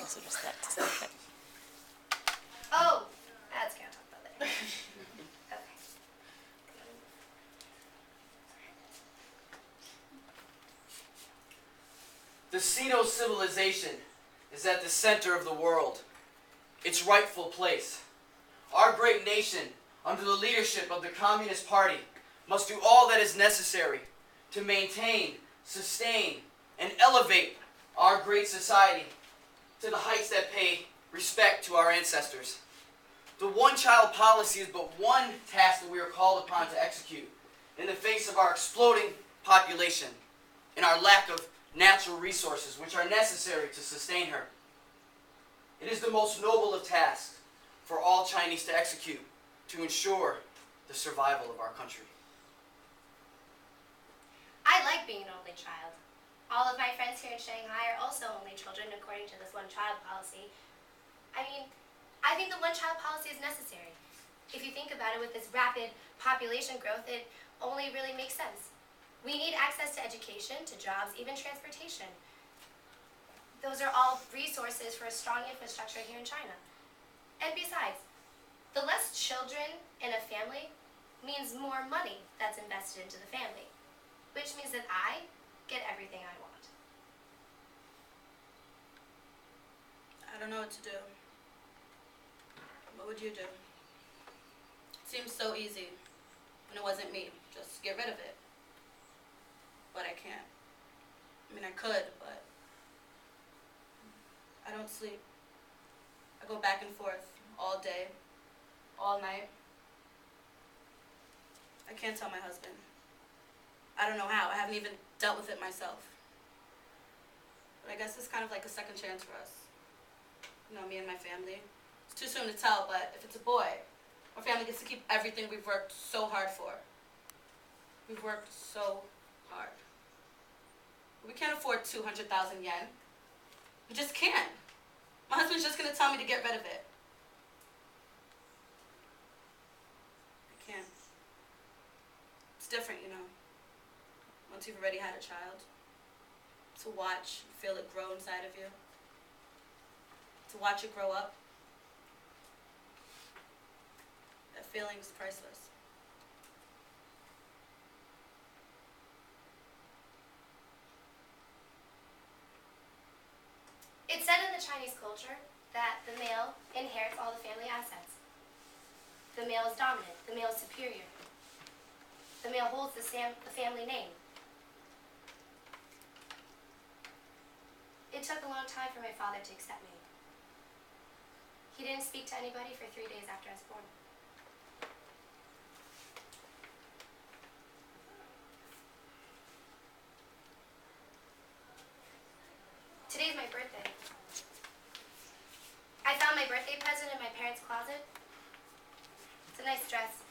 also just that to say that. Oh, that's gonna talk about later. Okay. The Sino civilization is at the center of the world, its rightful place. Our great nation, under the leadership of the Communist Party, must do all that is necessary to maintain, sustain, and elevate our great society to the heights that pay respect to our ancestors. The one-child policy is but one task that we are called upon to execute in the face of our exploding population and our lack of natural resources which are necessary to sustain her. It is the most noble of tasks for all Chinese to execute to ensure the survival of our country. I like being an only child. All of my friends here in Shanghai are also only children according to this one-child policy. I mean, I think the one-child policy is necessary. If you think about it, with this rapid population growth, it only really makes sense. We need access to education, to jobs, even transportation. Those are all resources for a strong infrastructure here in China. And besides, the less children in a family means more money that's invested into the family, which means that I get everything I want. I don't know what to do. What would you do? It seems so easy when it wasn't me. Just get rid of it. But I can't. I mean, I could, but I don't sleep. I go back and forth all day, all night. I can't tell my husband. I don't know how. I haven't even dealt with it myself. But I guess it's kind of like a second chance for us. You know, me and my family. It's too soon to tell, but if it's a boy, our family gets to keep everything we've worked so hard for. We've worked so hard. We can't afford 200,000 yen. We just can't. My husband's just going to tell me to get rid of it. I can't. It's different, you know. Once you've already had a child. To watch, feel it grow inside of you. To watch it grow up. That feeling is priceless. It's said in the Chinese culture that the male inherits all the family assets. The male is dominant. The male is superior. The male holds the family name. It took a long time for my father to accept me. He didn't speak to anybody for 3 days after I was born. Today's my birthday. I found my birthday present in my parents' closet. It's a nice dress.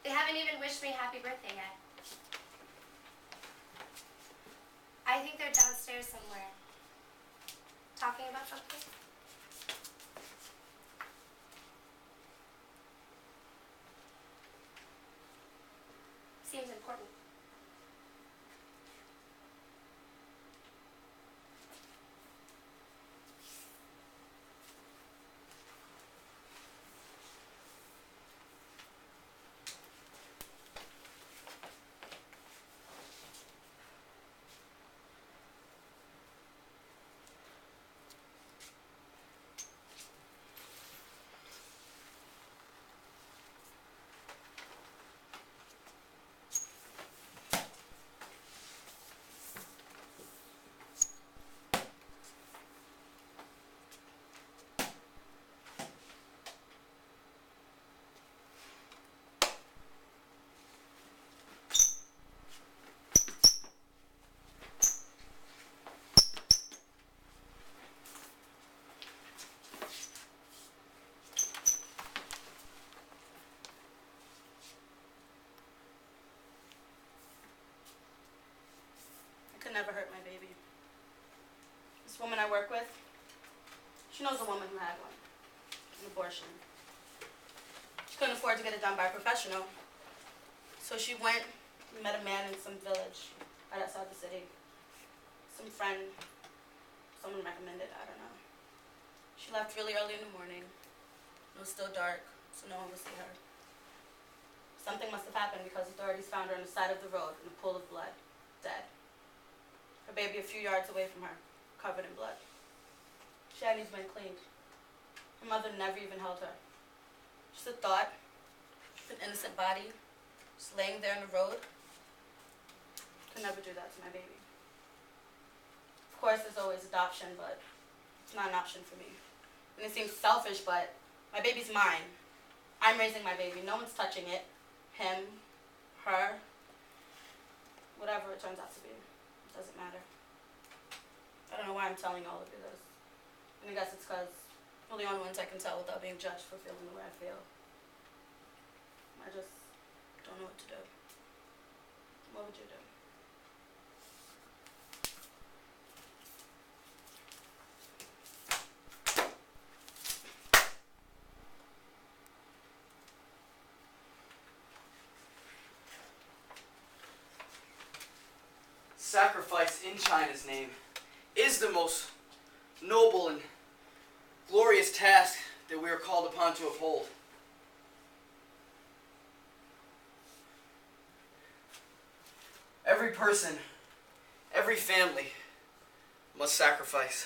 They haven't even wished me happy birthday yet. I think they're downstairs somewhere, talking about something. Seems important. Could never hurt my baby. This woman I work with, she knows a woman who had one, an abortion. She couldn't afford to get it done by a professional, so she went and met a man in some village right outside the city. Some friend Someone recommended, I don't know. She left really early in the morning. It was still dark, so no one would see her. Something must have happened because authorities found her on the side of the road in a pool of blood, dead. Her baby a few yards away from her, covered in blood. She hadn't even been cleaned. Her mother never even held her. Just a thought, an innocent body, just laying there in the road. Could never do that to my baby. Of course, there's always adoption, but it's not an option for me. And it seems selfish, but my baby's mine. I'm raising my baby. No one's touching it. Him, her, whatever it turns out to be. It doesn't matter. I don't know why I'm telling all of you this. And I guess it's because we're the only ones I can tell without being judged for feeling the way I feel. I just don't know what to do. What would you do? Sacrifice in China's name is the most noble and glorious task that we are called upon to uphold. Every person, every family must sacrifice.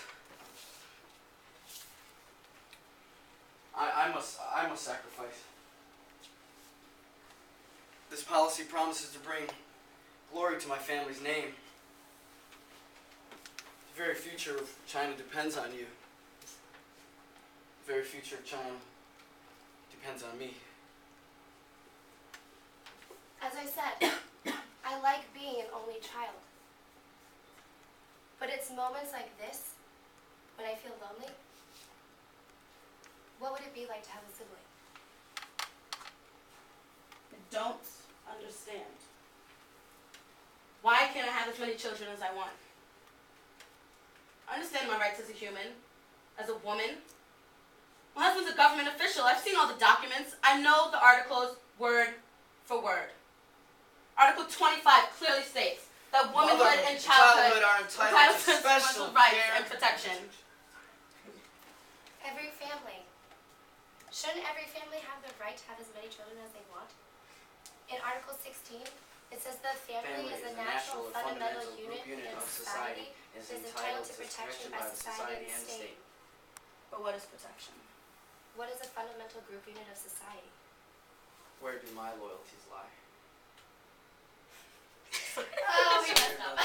I must sacrifice. This policy promises to bring glory to my family's name. The very future of China depends on you. The very future of China depends on me. As I said, I like being an only child. But it's moments like this, when I feel lonely. What would it be like to have a sibling? I don't understand. Why can't I have as many children as I want? I understand my rights as a human, as a woman. My husband's a government official. I've seen all the documents. I know the articles word for word. Article 25 clearly states that womanhood and childhood are entitled to special rights care and protection. Every family. Shouldn't every family have the right to have as many children as they want? In Article 16, it says the family is a natural fundamental unit of society and is entitled to protection by society and state. But what is protection? What is a fundamental group unit of society? Where do my loyalties lie? Oh, we messed up.